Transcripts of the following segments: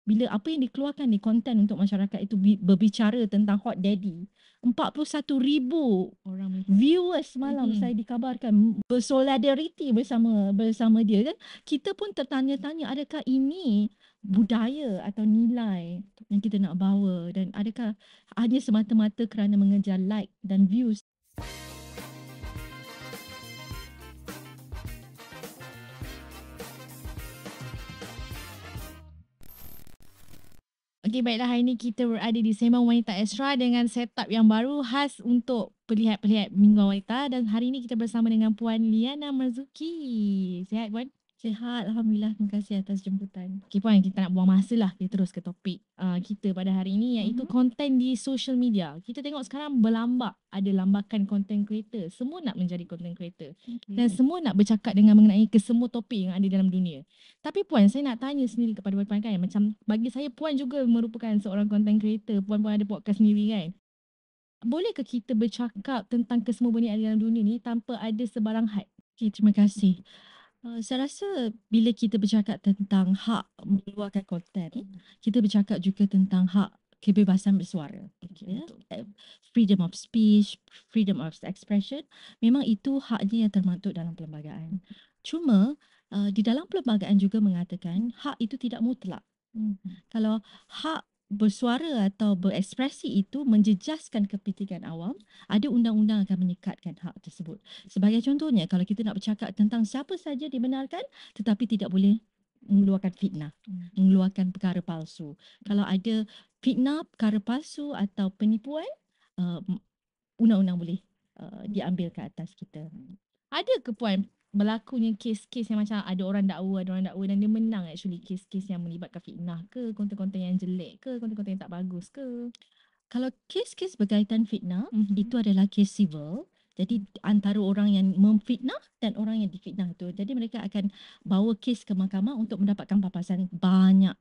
bila apa yang dikeluarkan di konten untuk masyarakat itu berbicara tentang hot daddy, 41,000 Orang melihat. viewers semalam saya dikabarkan bersolidariti bersama dia kan. Kita pun tertanya-tanya, adakah ini budaya atau nilai yang kita nak bawa, dan adakah hanya semata-mata kerana mengejar like dan views. Okey, baiklah, hari ini kita berada di Sembang Wanita Extra dengan setup yang baru khas untuk pelihat-pelihat Mingguan Wanita, dan hari ini kita bersama dengan Puan Liana Marzuki. Sihat, Puan? Sihat, Alhamdulillah. Terima kasih atas jemputan. Okey, Puan, kita nak buang masa lah. Kita terus ke topik kita pada hari ini, iaitu konten di social media. Kita tengok sekarang berlambak, ada lambakan content creator. Semua nak menjadi content creator. Dan semua nak bercakap dengan mengenai kesemua topik yang ada dalam dunia. Tapi Puan, saya nak tanya sendiri kepada Puan kan, macam bagi saya Puan juga merupakan seorang content creator. Puan pun ada podcast sendiri kan. Bolehkah kita bercakap tentang kesemua benda yang ada dalam dunia ni tanpa ada sebarang had? Okay, terima kasih. Saya rasa bila kita bercakap tentang hak mengeluarkan konten, kita bercakap juga tentang hak kebebasan bersuara. Okay, ya? Freedom of speech, freedom of expression, memang itu haknya yang termaktub dalam perlembagaan. Cuma di dalam perlembagaan juga mengatakan hak itu tidak mutlak. Kalau hak bersuara atau berekspresi itu menjejaskan kepentingan awam, ada undang-undang akan menyekatkan hak tersebut. Sebagai contohnya, kalau kita nak bercakap tentang siapa saja dibenarkan tetapi tidak boleh mengeluarkan fitnah, mengeluarkan perkara palsu. Kalau ada fitnah, perkara palsu atau penipuan, undang-undang boleh diambil ke atas kita. Ada ke Puan berlakunya kes-kes yang macam ada orang dakwa dan dia menang actually kes-kes yang melibatkan fitnah ke, konten-konten yang jelek ke, konten-konten yang tak bagus ke? Kalau kes-kes berkaitan fitnah, itu adalah kes civil. Jadi antara orang yang memfitnah dan orang yang difitnah itu. Jadi mereka akan bawa kes ke mahkamah untuk mendapatkan papasan banyak.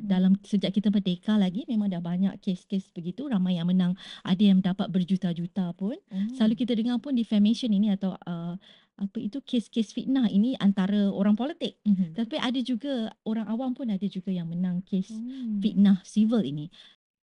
Dalam sejak kita merdeka lagi memang dah banyak kes-kes begitu, ramai yang menang, ada yang dapat berjuta-juta pun. Selalu kita dengar pun defamation ini atau apa itu kes-kes fitnah ini antara orang politik. Tapi ada juga orang awam pun ada juga yang menang kes fitnah civil ini.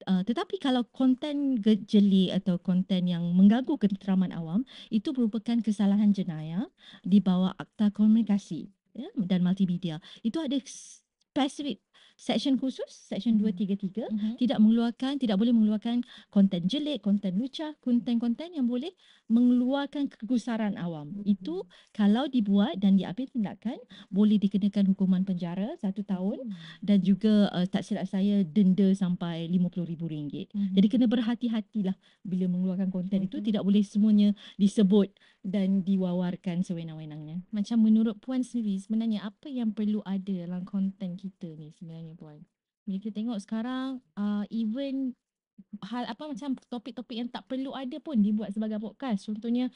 Tetapi kalau konten jeli atau konten yang mengganggu ketenteraman awam, itu merupakan kesalahan jenayah di bawah Akta Komunikasi, ya, dan Multimedia. Itu ada spesifik section khusus, section 233, tidak boleh mengeluarkan konten jelek, konten lucah, konten-konten yang boleh mengeluarkan kegusaran awam. Itu kalau dibuat dan diambil tindakan, boleh dikenakan hukuman penjara 1 tahun dan juga tak silap saya denda sampai RM50,000. Jadi kena berhati-hatilah bila mengeluarkan konten itu, tidak boleh semuanya disebut dan diwawarkan sewenang-wenangnya. Macam menurut Puan sendiri, sebenarnya apa yang perlu ada dalam konten kita ni sebenarnya, Puan? Bila kita tengok sekarang, even hal apa macam topik-topik yang tak perlu ada pun dibuat sebagai podcast. Contohnya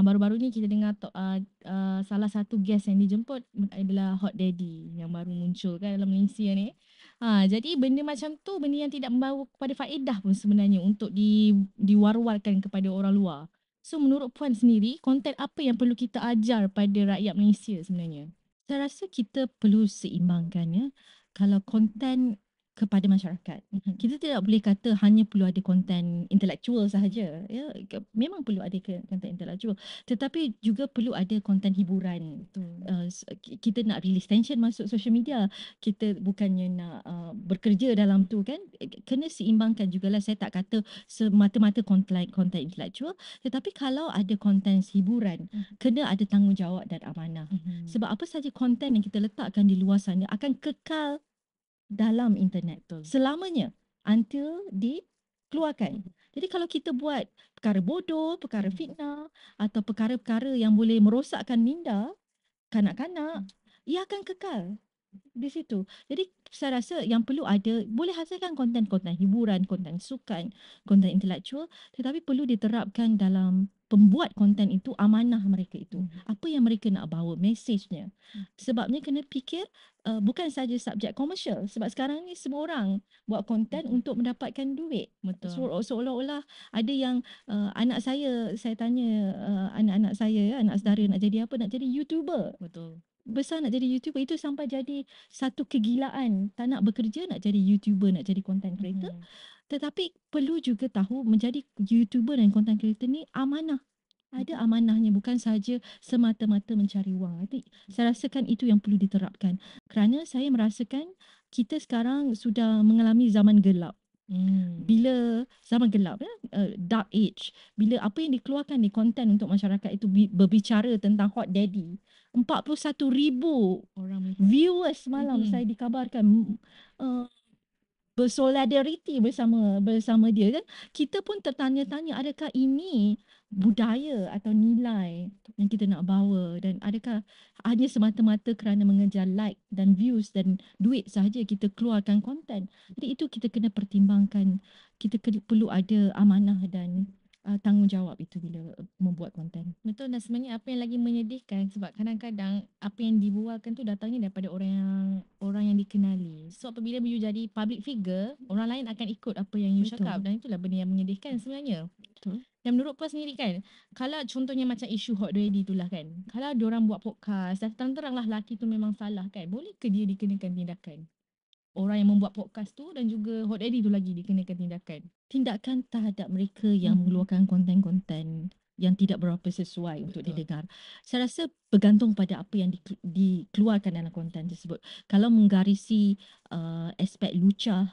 baru-baru ni kita dengar salah satu guest yang dijemput adalah Hot Daddy yang baru muncul kan dalam Malaysia ni. Jadi benda macam tu benda yang tidak membawa kepada faedah pun sebenarnya untuk diwar-warkan kepada orang luar. So menurut Puan sendiri, konten apa yang perlu kita ajar pada rakyat Malaysia sebenarnya? Saya rasa kita perlu seimbangkan, ya. Kalau konten kepada masyarakat, kita tidak boleh kata hanya perlu ada konten intelektual sahaja, ya. Memang perlu ada konten intelektual, tetapi juga perlu ada konten hiburan. Kita nak release tension masuk social media, kita bukannya nak bekerja dalam tu kan. Kena seimbangkan jugalah. Saya tak kata semata-mata konten intelektual, tetapi kalau ada konten hiburan, kena ada tanggungjawab dan amanah. Sebab apa saja konten yang kita letakkan di luar sana akan kekal dalam internet selamanya until dikeluarkan. Jadi kalau kita buat perkara bodoh, perkara fitnah atau perkara-perkara yang boleh merosakkan minda kanak-kanak, ia akan kekal di situ. Jadi saya rasa yang perlu ada, boleh hasilkan konten-konten hiburan, konten sukan, konten intelektual, tetapi perlu diterapkan dalam pembuat konten itu, amanah mereka itu. Apa yang mereka nak bawa, mesejnya. Sebabnya kena fikir bukan saja subjek komersial. Sebab sekarang ni semua orang buat konten untuk mendapatkan duit. Seolah-olah ada yang anak saya tanya anak-anak saya, anak saudara nak jadi apa? Nak jadi YouTuber. besar nak jadi YouTuber, itu sampai jadi satu kegilaan. Tak nak bekerja, nak jadi YouTuber, nak jadi content creator. Tetapi perlu juga tahu menjadi YouTuber dan content creator ni amanah. Ada amanahnya, bukan sahaja semata-mata mencari wang. Saya rasakan itu yang perlu diterapkan. Kerana saya merasakan kita sekarang sudah mengalami zaman gelap. Bila zaman gelap, dark age, bila apa yang dikeluarkan di konten untuk masyarakat itu berbicara tentang Hot Daddy, 41,000 Orang viewers semalam saya dikabarkan uh, bersolidariti bersama dia, kan kita pun tertanya-tanya, adakah ini budaya atau nilai yang kita nak bawa, dan adakah hanya semata-mata kerana mengejar like dan views dan duit sahaja kita keluarkan konten. Jadi itu kita kena pertimbangkan, kita perlu ada amanah dan tanggungjawab itu bila membuat konten. Betul, dan sebenarnya apa yang lagi menyedihkan sebab kadang-kadang apa yang dibualkan tu datangnya daripada orang yang dikenali. So apabila you jadi public figure, orang lain akan ikut apa yang you cakap, dan itulah benda yang menyedihkan sebenarnya. Betul. Dan menurut Puan sendiri kan, kalau contohnya macam isu Hot Daddy tu lah kan, kalau diorang buat podcast dan terang-terang lah lelaki tu memang salah kan, boleh ke dia dikenakan tindakan? Orang yang membuat podcast tu dan juga Hot Daddy tu lagi dikenakan tindakan. Tindakan terhadap mereka yang mengeluarkan konten-konten yang tidak berapa sesuai untuk Betul. didengar. Saya rasa bergantung pada apa yang dikeluarkan dalam konten tersebut. Kalau menggarisi aspek lucah,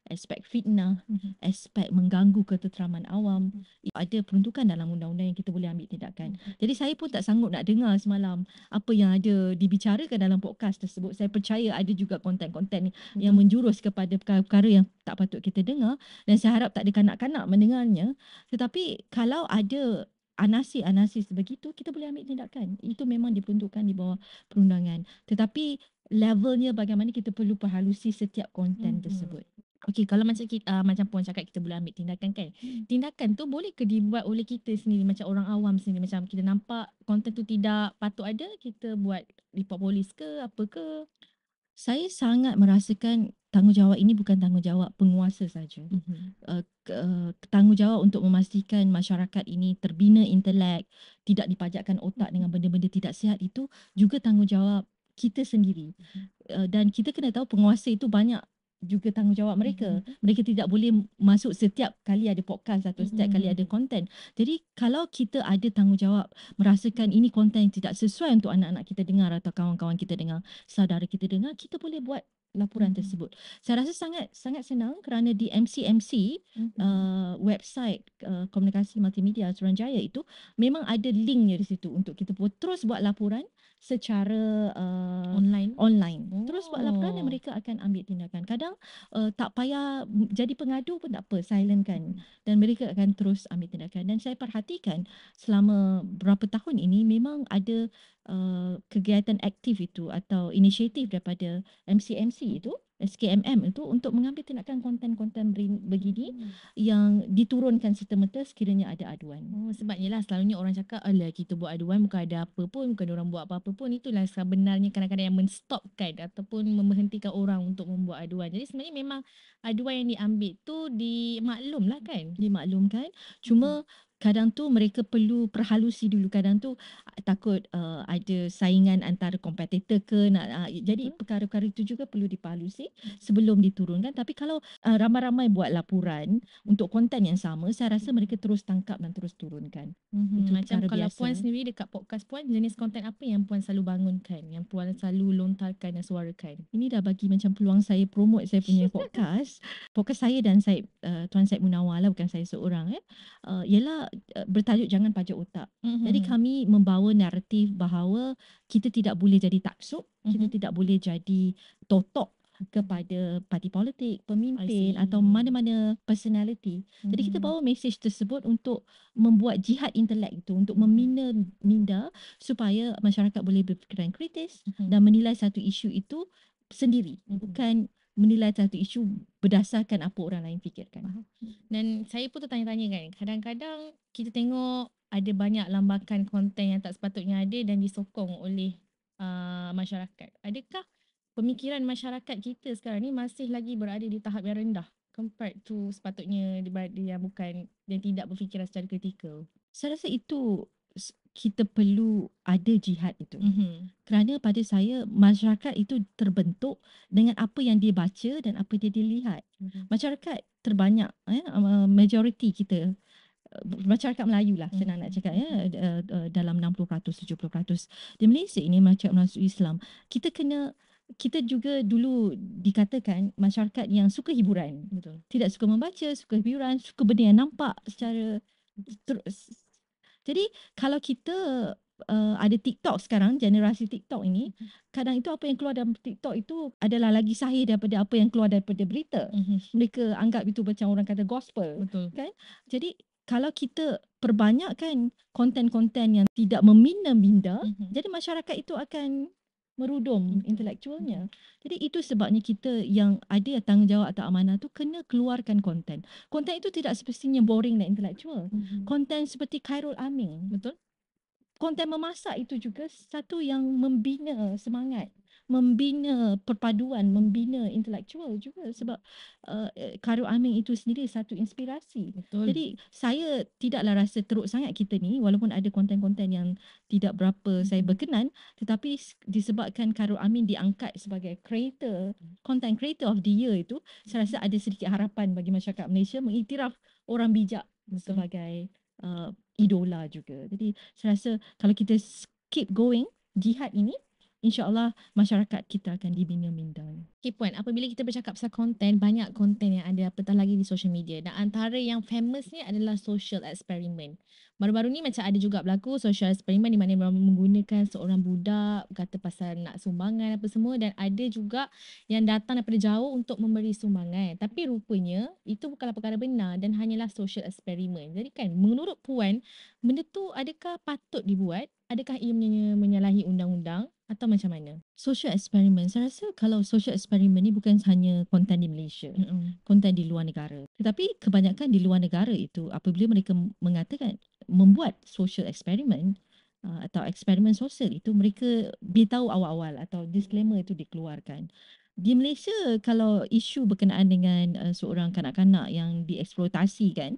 aspek fitnah, aspek mengganggu ketenteraman awam, ada peruntukan dalam undang-undang yang kita boleh ambil tindakan. Jadi saya pun tak sanggup nak dengar semalam apa yang ada dibicarakan dalam podcast tersebut. Saya percaya ada juga konten-konten yang menjurus kepada perkara-perkara yang tak patut kita dengar, dan saya harap tak ada kanak-kanak mendengarnya. Tetapi kalau ada anasir-anasir sebegitu, kita boleh ambil tindakan. Itu memang diperuntukkan di bawah perundangan. Tetapi levelnya bagaimana, kita perlu perhalusi setiap konten tersebut. Okey, kalau macam kita, macam Puan cakap kita boleh ambil tindakan kan. Tindakan tu boleh ke dibuat oleh kita sendiri macam orang awam sendiri, macam kita nampak konten tu tidak patut ada, kita buat report polis ke apa ke? Saya sangat merasakan tanggungjawab ini bukan tanggungjawab penguasa saja. Tanggungjawab untuk memastikan masyarakat ini terbina intelek, tidak dipajakkan otak dengan benda-benda tidak sihat, itu juga tanggungjawab kita sendiri. Dan kita kena tahu penguasa itu banyak juga tanggungjawab mereka. Mereka tidak boleh masuk setiap kali ada podcast atau setiap kali ada konten. Jadi kalau kita ada tanggungjawab merasakan ini konten yang tidak sesuai untuk anak-anak kita dengar atau kawan-kawan kita dengar, saudara kita dengar, kita boleh buat laporan tersebut. Saya rasa sangat senang kerana di MCMC, website komunikasi multimedia Suruhanjaya itu memang ada linknya di situ untuk kita terus buat laporan secara online. Terus buat laporan dan mereka akan ambil tindakan. Kadang tak payah jadi pengadu pun tak apa, silentkan, dan mereka akan terus ambil tindakan. Dan saya perhatikan selama berapa tahun ini memang ada kegiatan aktif itu atau inisiatif daripada MCMC itu, SKMM itu, untuk mengambil tindakan konten-konten begini yang diturunkan serta-merta sekiranya ada aduan. Oh, sebab yelah selalunya orang cakap, alah kita buat aduan bukan ada apa pun, bukan orang buat apa-apa pun. Itulah sebenarnya kadang-kadang yang menstopkan ataupun memberhentikan orang untuk membuat aduan. Jadi sebenarnya memang aduan yang diambil tu dimaklum lah kan? Dimaklumkan. Cuma kadang tu mereka perlu perhalusi dulu. Kadang tu takut ada saingan antara kompetitor ke. Jadi perkara-perkara itu juga perlu diperhalusi sebelum diturunkan. Tapi kalau ramai-ramai buat laporan untuk konten yang sama, saya rasa mereka terus tangkap dan terus turunkan. Itu Macam perkara kalau biasa. Puan sendiri dekat podcast Puan, jenis konten apa yang Puan selalu bangunkan, yang Puan selalu lontarkan dan suarakan? Ini dah bagi macam peluang saya promote saya punya podcast. Podcast saya dan Tuan Syed Munawar lah, bukan saya seorang. Ialah bertajuk Jangan Pajak Otak. Jadi kami membawa naratif bahawa kita tidak boleh jadi taksub, kita tidak boleh jadi totok kepada parti politik, pemimpin atau mana-mana personality. Jadi kita bawa mesej tersebut untuk membuat jihad intelek itu, untuk membina minda supaya masyarakat boleh berfikiran kritis dan menilai satu isu itu sendiri, bukan menilai satu isu berdasarkan apa orang lain fikirkan. Dan saya pun tertanya-tanya kan, kadang-kadang kita tengok ada banyak lambakan konten yang tak sepatutnya ada dan disokong oleh masyarakat. Adakah pemikiran masyarakat kita sekarang ni masih lagi berada di tahap yang rendah compared to sepatutnya daripada yang bukan, yang tidak berfikiran secara kritikal? Saya rasa itu kita perlu ada jihad itu. Mhm. Kerana pada saya masyarakat itu terbentuk dengan apa yang dia baca dan apa yang dia lihat. Masyarakat terbanyak majoriti kita masyarakat Melayu lah senang nak cakap dalam 60% 70% di Malaysia ini masyarakat Melayu Islam kita juga dulu dikatakan masyarakat yang suka hiburan. Betul. Tidak suka membaca, suka hiburan, suka benda yang nampak secara terus. Jadi kalau kita ada TikTok sekarang, generasi TikTok ini, kadang itu apa yang keluar dalam TikTok itu adalah lagi sahih daripada apa yang keluar daripada berita. Mereka anggap itu macam orang kata gospel. Betul. Kan? Jadi kalau kita perbanyakkan konten-konten yang tidak membina-minda, jadi masyarakat itu akan merudum intelektualnya. Jadi itu sebabnya kita yang ada tanggungjawab atau amanah tu kena keluarkan konten. Konten itu tidak semestinya boring dan intelektual. Konten seperti Khairul Amin. Betul. Konten memasak itu juga satu yang membina semangat, membina perpaduan, membina intelektual juga sebab Khairul Amin itu sendiri satu inspirasi. Betul. Jadi saya tidaklah rasa teruk sangat kita ni walaupun ada konten-konten yang tidak berapa saya berkenan, tetapi disebabkan Khairul Amin diangkat sebagai creator, content creator of the year itu, saya rasa ada sedikit harapan bagi masyarakat Malaysia mengiktiraf orang bijak sebagai idola juga. Jadi saya rasa kalau kita keep going jihad ini, insya-Allah masyarakat kita akan dibina minda. Okay Puan, apabila kita bercakap pasal konten, banyak konten yang ada apatah lagi di social media dan antara yang famous ni adalah social experiment. Baru-baru ni macam ada juga berlaku social experiment di mana mereka menggunakan seorang budak kata pasal nak sumbangan apa semua dan ada juga yang datang daripada jauh untuk memberi sumbangan. Tapi rupanya itu bukanlah perkara benar dan hanyalah social experiment. Jadi kan menurut Puan, benda tu adakah patut dibuat? Adakah ia menyalahi undang-undang atau macam mana? Social experiment, saya rasa kalau social experiment ni bukan hanya konten di Malaysia, konten di luar negara. Tetapi kebanyakan di luar negara itu apabila mereka mengatakan membuat social experiment atau eksperimen sosial itu mereka beritahu awal-awal atau disclaimer itu dikeluarkan. Di Malaysia kalau isu berkenaan dengan seorang kanak-kanak yang dieksploitasi kan,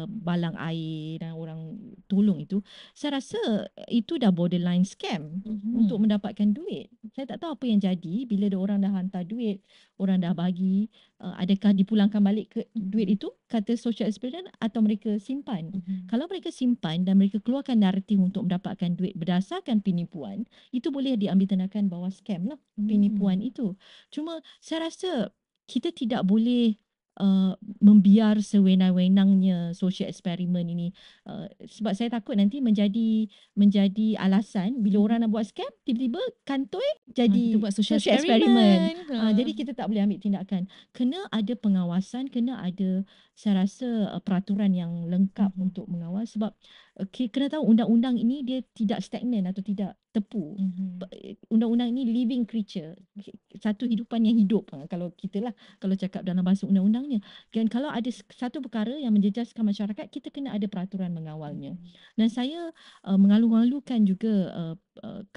balang air dan orang tolong itu, saya rasa itu dah borderline scam untuk mendapatkan duit. Saya tak tahu apa yang jadi bila orang dah hantar duit, orang dah bagi, adakah dipulangkan balik ke duit itu kata social experiment atau mereka simpan. Kalau mereka simpan dan mereka keluarkan naratif untuk mendapatkan duit berdasarkan penipuan, itu boleh diambil tindakan bawah scam lah penipuan itu. Cuma saya rasa kita tidak boleh membiar sewenang-wenangnya social experiment ini sebab saya takut nanti menjadi alasan bila orang nak buat scam tiba-tiba kantoi Kita jadi buat social experiment. experiment. Jadi kita tak boleh ambil tindakan. Kena ada pengawasan, kena ada saya rasa peraturan yang lengkap untuk mengawal sebab kena tahu undang-undang ini dia tidak stagnan atau tidak tepu. Undang-undang ini living creature, satu hidupan yang hidup kalau kita lah kalau cakap dalam bahasa undang-undangnya. Dan kalau ada satu perkara yang menjejaskan masyarakat, kita kena ada peraturan mengawalnya. Dan saya mengalu-alukan juga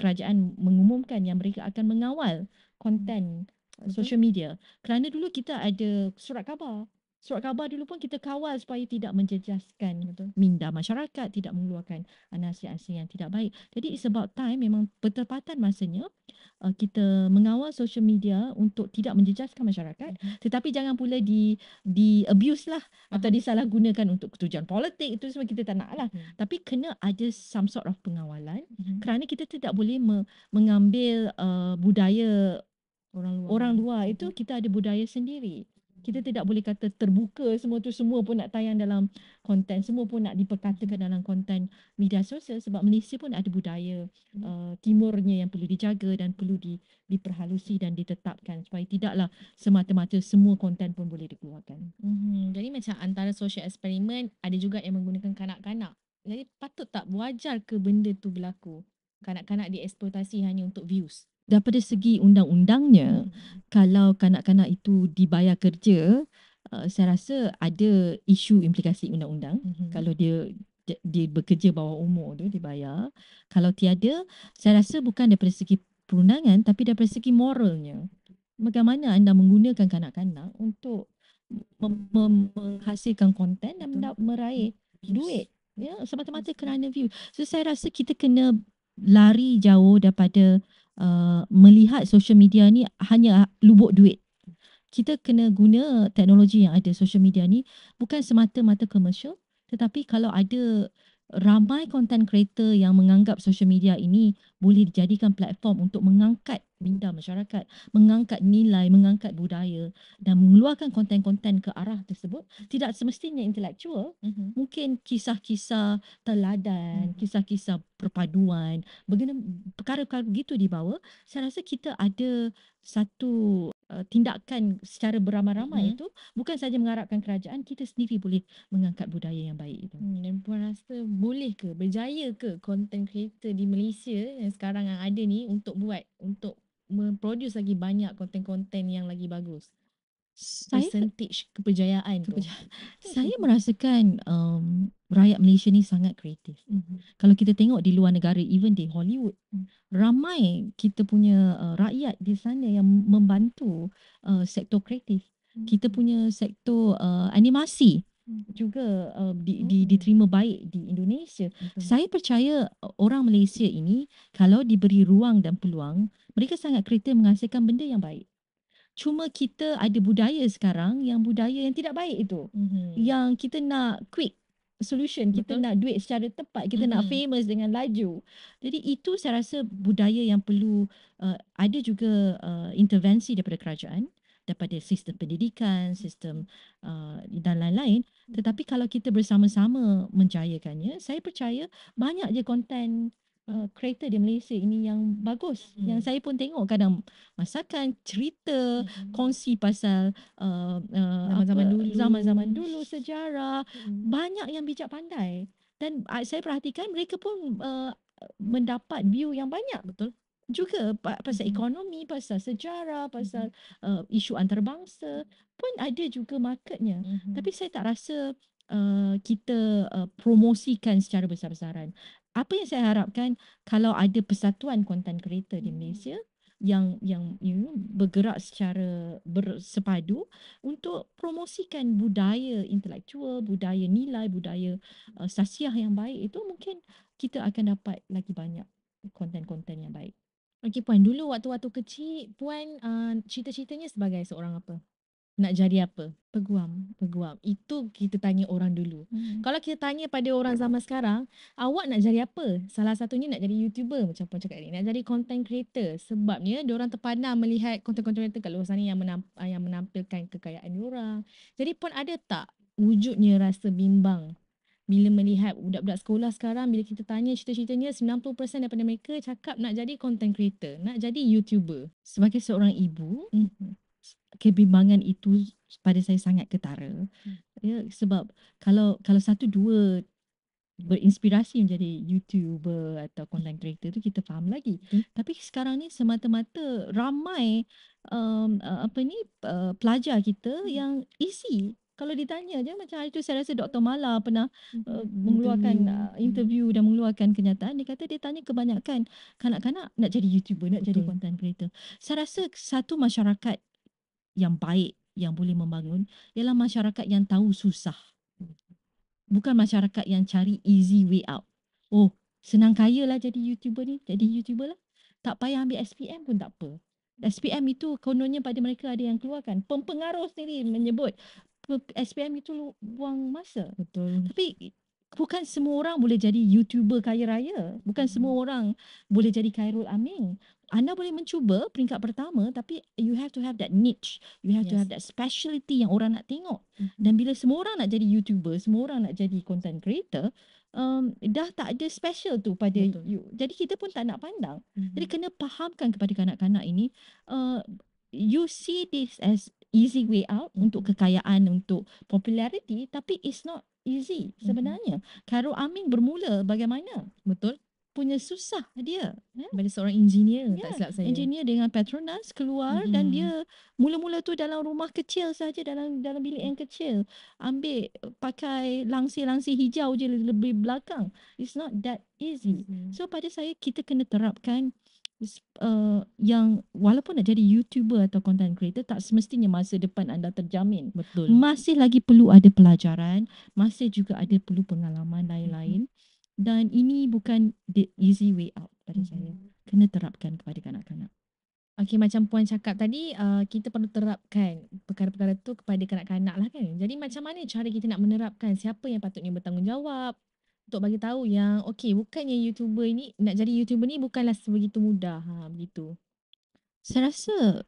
kerajaan mengumumkan yang mereka akan mengawal konten social media. Kerana dulu kita ada surat khabar. Surat khabar dulu pun kita kawal supaya tidak menjejaskan minda masyarakat, tidak mengeluarkan nasihat-nasihat yang tidak baik. Jadi it's about time, memang bertepatan masanya kita mengawal social media untuk tidak menjejaskan masyarakat, tetapi jangan pula di abuse lah atau disalahgunakan untuk tujuan politik, itu semua kita tak nak lah. Tapi kena ada some sort of pengawalan kerana kita tidak boleh mengambil budaya orang luar itu, kita ada budaya sendiri. Kita tidak boleh kata terbuka semua pun nak tayang dalam konten, semua pun nak diperkatakan dalam konten media sosial sebab Malaysia pun ada budaya timurnya yang perlu dijaga dan perlu diperhalusi dan ditetapkan supaya tidaklah semata-mata semua konten pun boleh dikeluarkan. Jadi macam antara social experiment ada juga yang menggunakan kanak-kanak. Jadi patut tak, wajar ke benda tu berlaku? Kanak-kanak dieksploitasi hanya untuk views. Daripada segi undang-undangnya, kalau kanak-kanak itu dibayar kerja, saya rasa ada isu implikasi undang-undang. Kalau dia bekerja bawah umur tu dibayar. Kalau tiada, saya rasa bukan daripada segi perundangan tapi daripada segi moralnya. Bagaimana anda menggunakan kanak-kanak untuk menghasilkan konten dan meraih duit. Ya, semata-mata kerana view. So saya rasa kita kena lari jauh daripada melihat social media ni hanya lubuk duit. Kita kena guna teknologi yang ada social media ni bukan semata-mata komersial, tetapi kalau ada ramai content creator yang menganggap social media ini boleh dijadikan platform untuk mengangkat minda masyarakat, mengangkat nilai, mengangkat budaya dan mengeluarkan konten-konten ke arah tersebut, tidak semestinya intelektual, mungkin kisah-kisah teladan, kisah-kisah perpaduan, perkara-perkara begitu dibawa, saya rasa kita ada satu tindakan secara beramai-ramai itu bukan saja mengharapkan kerajaan, kita sendiri boleh mengangkat budaya yang baik itu. Dan puan rasa boleh ke, berjaya ke content creator di Malaysia yang sekarang yang ada ni untuk memproduce lagi banyak konten-konten yang lagi bagus? Saya Percentage kepercayaan tu. saya merasakan rakyat Malaysia ni sangat kreatif. Kalau kita tengok di luar negara, even di Hollywood, ramai kita punya rakyat di sana yang membantu sektor kreatif. Kita punya sektor animasi juga diterima baik di Indonesia. Betul. Saya percaya orang Malaysia ini kalau diberi ruang dan peluang, mereka sangat kreatif menghasilkan benda yang baik. Cuma kita ada budaya sekarang yang budaya yang tidak baik itu. Yang kita nak quick solution, kita Betul. nak duit secara tepat, kita nak famous dengan laju. Jadi itu saya rasa budaya yang perlu ada juga intervensi daripada kerajaan, daripada sistem pendidikan, sistem dan lain-lain. Tetapi kalau kita bersama-sama menjayakannya, saya percaya banyak je konten creator di Malaysia ini yang bagus. Yang saya pun tengok kadang masakan, cerita, kongsi pasal Zaman-zaman dulu. zaman-zaman dulu, sejarah, banyak yang bijak pandai. Dan saya perhatikan mereka pun mendapat view yang banyak. Betul. Juga pasal ekonomi, pasal sejarah, pasal isu antarabangsa pun ada juga marketnya. Tapi saya tak rasa kita promosikan secara besar-besaran. Apa yang saya harapkan kalau ada persatuan content creator di Malaysia yang bergerak secara bersepadu untuk promosikan budaya intelektual, budaya nilai, budaya sasiah yang baik itu, mungkin kita akan dapat lagi banyak konten-konten yang baik. Okey puan, dulu waktu-waktu kecil puan cita-citanya sebagai seorang apa? Nak jadi apa? Peguam. Peguam. Itu kita tanya orang dulu. Kalau kita tanya pada orang zaman sekarang, awak nak jadi apa? Salah satunya nak jadi YouTuber macam puan cakap ni. Nak jadi content creator. Sebabnya diorang terpandang melihat content-content creator kat luar sana yang menampilkan kekayaan diorang. Jadi puan ada tak wujudnya rasa bimbang bila melihat budak-budak sekolah sekarang, bila kita tanya cita-citanya, 90% daripada mereka cakap nak jadi content creator, nak jadi YouTuber. Sebagai seorang ibu, kebimbangan itu pada saya sangat ketara. Ya, sebab kalau satu dua berinspirasi menjadi YouTuber atau content creator tu kita faham lagi. Tapi sekarang ni semata-mata ramai pelajar kita yang easy. Kalau ditanya je macam hari tu saya rasa Dr. Mala pernah mengeluarkan interview dan mengeluarkan kenyataan, dia kata dia tanya kebanyakan kanak-kanak nak jadi YouTuber, nak jadi content creator. Saya rasa satu masyarakat yang baik yang boleh membangun ialah masyarakat yang tahu susah. Bukan masyarakat yang cari easy way out. Oh, senang kaya lah jadi YouTuber ni, jadi YouTuber lah. Tak payah ambil SPM pun tak apa. SPM itu kononnya pada mereka ada yang keluarkan. Pempengaruh sendiri menyebut SPM itu buang masa. Betul. Tapi bukan semua orang boleh jadi YouTuber kaya raya. Bukan semua orang boleh jadi Khairul Amin. Anda boleh mencuba peringkat pertama, tapi you have to have that niche. You have to have that specialty yang orang nak tengok. Dan bila semua orang nak jadi YouTuber, semua orang nak jadi content creator, dah tak ada special tu pada you. Jadi kita pun tak nak pandang. Jadi kena fahamkan kepada kanak-kanak ini, you see this as easy way out untuk kekayaan, untuk popularity, tapi it's not easy sebenarnya. Khairul Amin bermula bagaimana? Betul. Punya susah dia. Daripada seorang engineer, tak silap saya. Engineer dengan Petronas keluar dan dia mula-mula tu dalam rumah kecil saja, dalam bilik yang kecil. Ambil pakai langsir-langsir hijau je lebih belakang. It's not that easy. So pada saya kita kena terapkan yang walaupun nak jadi YouTuber atau content creator tak semestinya masa depan anda terjamin. Betul. Masih lagi perlu ada pelajaran, masih juga ada perlu pengalaman lain-lain dan ini bukan the easy way out pada saya. Kena terapkan kepada kanak-kanak. Okey, macam Puan cakap tadi, kita perlu terapkan perkara-perkara tu kepada kanak-kanak lah kan. Jadi macam mana cara kita nak menerapkan, siapa yang patutnya bertanggungjawab untuk bagi tahu yang okey, bukannya YouTuber ini nak jadi YouTuber ni bukanlah sebegitu mudah, begitu. Saya rasa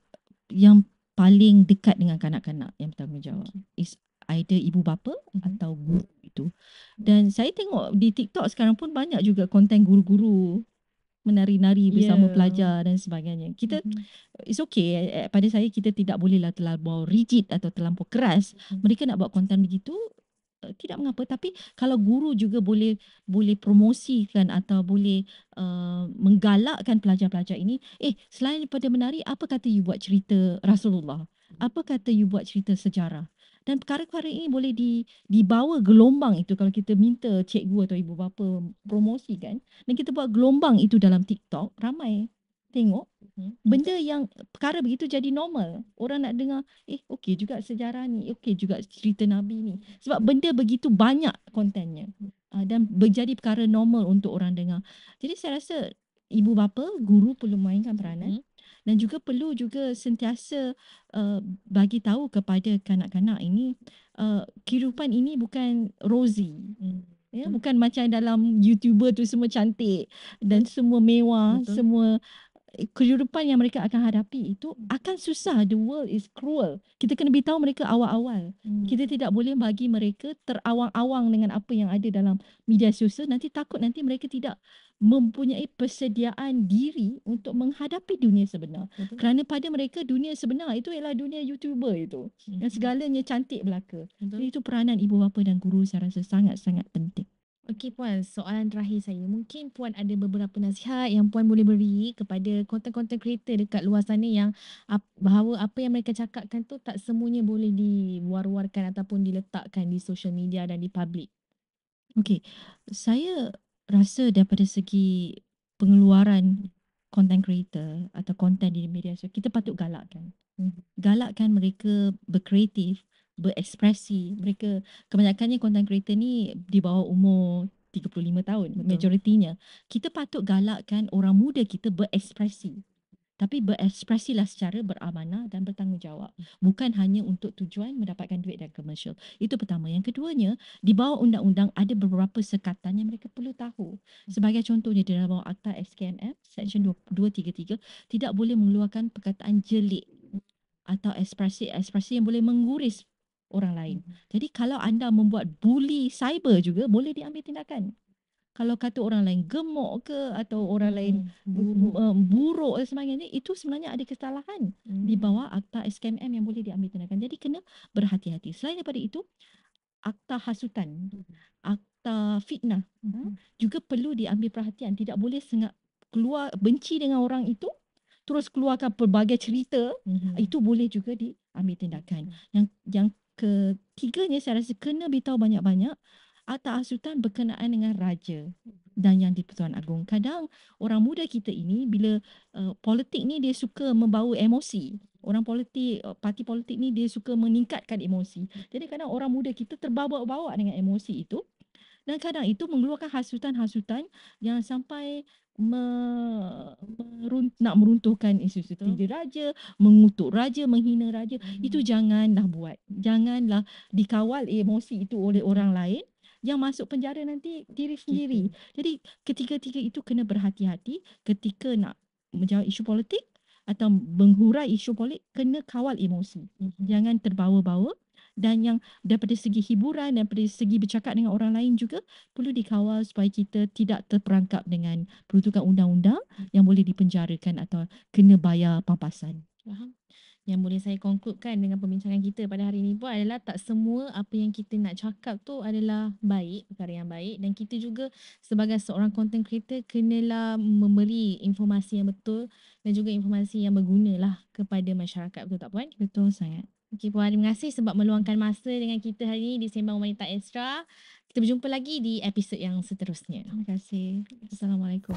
yang paling dekat dengan kanak-kanak yang bertanggungjawab is either ibu bapa atau guru itu. Dan saya tengok di TikTok sekarang pun banyak juga konten guru-guru menari-nari bersama pelajar dan sebagainya. Kita it's okay, pada saya kita tidak bolehlah terlampau rigid atau terlampau keras. Mereka nak buat konten begitu tidak mengapa, tapi kalau guru juga boleh promosikan atau boleh menggalakkan pelajar-pelajar ini, selain daripada menari, apa kata you buat cerita Rasulullah? Apa kata you buat cerita sejarah? Dan perkara-perkara ini boleh dibawa gelombang itu kalau kita minta cikgu atau ibu bapa promosikan dan kita buat gelombang itu dalam TikTok, ramai tengok. Benda yang perkara begitu jadi normal. Orang nak dengar, okey juga sejarah ni, okey juga cerita Nabi ni. Sebab benda begitu banyak kontennya. Dan menjadi perkara normal untuk orang dengar. Jadi saya rasa ibu bapa, guru perlu mainkan peranan dan juga perlu juga sentiasa bagi tahu kepada kanak-kanak ini kehidupan ini bukan rosy. Ya, bukan macam dalam YouTuber tu semua cantik dan semua mewah, semua kehidupan yang mereka akan hadapi itu akan susah. The world is cruel. Kita kena beritahu mereka awal-awal. Kita tidak boleh bagi mereka terawang-awang dengan apa yang ada dalam media sosial. Nanti takut nanti mereka tidak mempunyai persediaan diri untuk menghadapi dunia sebenar. Kerana pada mereka dunia sebenar itu ialah dunia YouTuber itu. Yang segalanya cantik belaka. Jadi itu peranan ibu bapa dan guru saya rasa sangat-sangat penting. Okey Puan, soalan terakhir saya. Mungkin Puan ada beberapa nasihat yang Puan boleh beri kepada content-content creator dekat luar sana yang bahawa apa yang mereka cakapkan tu tak semuanya boleh diwar-warkan ataupun diletakkan di social media dan di public. Okey, saya rasa daripada segi pengeluaran content creator atau konten di media sosial, kita patut galakkan. Galakkan mereka berkreatif, berekspresi. Mereka kebanyakannya content creator ni di bawah umur 35 tahun, majoritinya. Kita patut galakkan orang muda kita berekspresi. Tapi berekspresilah secara beramanah dan bertanggungjawab. Bukan hanya untuk tujuan mendapatkan duit dan komersial. Itu pertama. Yang keduanya, di bawah undang-undang ada beberapa sekatan yang mereka perlu tahu. Sebagai contohnya, di dalam bawah Akta SKMF, Section 233, tidak boleh mengeluarkan perkataan jelik atau ekspresi yang boleh mengguris orang lain. Jadi kalau anda membuat bully cyber juga, boleh diambil tindakan. Kalau kata orang lain gemuk ke atau orang lain buruk dan sebagainya, itu sebenarnya ada kesalahan di bawah Akta SKMM yang boleh diambil tindakan. Jadi kena berhati-hati. Selain daripada itu, Akta hasutan, Akta fitnah juga perlu diambil perhatian. Tidak boleh keluar benci dengan orang itu, terus keluarkan pelbagai cerita, itu boleh juga diambil tindakan. Yang ketiganya saya rasa kena beritahu banyak-banyak Akta hasutan berkenaan dengan raja dan yang di-Pertuan Agong. Kadang orang muda kita ini bila politik ni dia suka membawa emosi. Orang politik, parti politik ni dia suka meningkatkan emosi. Jadi kadang orang muda kita terbawa-bawa dengan emosi itu dan kadang itu mengeluarkan hasutan-hasutan yang sampai nak meruntuhkan institusi raja, mengutuk raja, menghina raja. Itu janganlah buat. Janganlah dikawal emosi itu oleh orang lain yang masuk penjara nanti diri sendiri. Jadi ketiga-tiga itu kena berhati-hati ketika nak menjawab isu politik atau menghurai isu politik, kena kawal emosi. Jangan terbawa-bawa. Dan yang daripada segi hiburan, daripada segi bercakap dengan orang lain juga perlu dikawal supaya kita tidak terperangkap dengan peruntukan undang-undang yang boleh dipenjarakan atau kena bayar pampasan. Faham? Yang boleh saya konkludkan dengan perbincangan kita pada hari ini pun adalah tak semua apa yang kita nak cakap tu adalah baik, perkara yang baik, dan kita juga sebagai seorang content creator kenalah memberi informasi yang betul dan juga informasi yang berguna lah kepada masyarakat. Betul tak Puan? Betul sangat. Okey Puan, terima kasih sebab meluangkan masa dengan kita hari ini di Sembang Wanita Extra. Kita berjumpa lagi di episod yang seterusnya. Terima kasih. Assalamualaikum.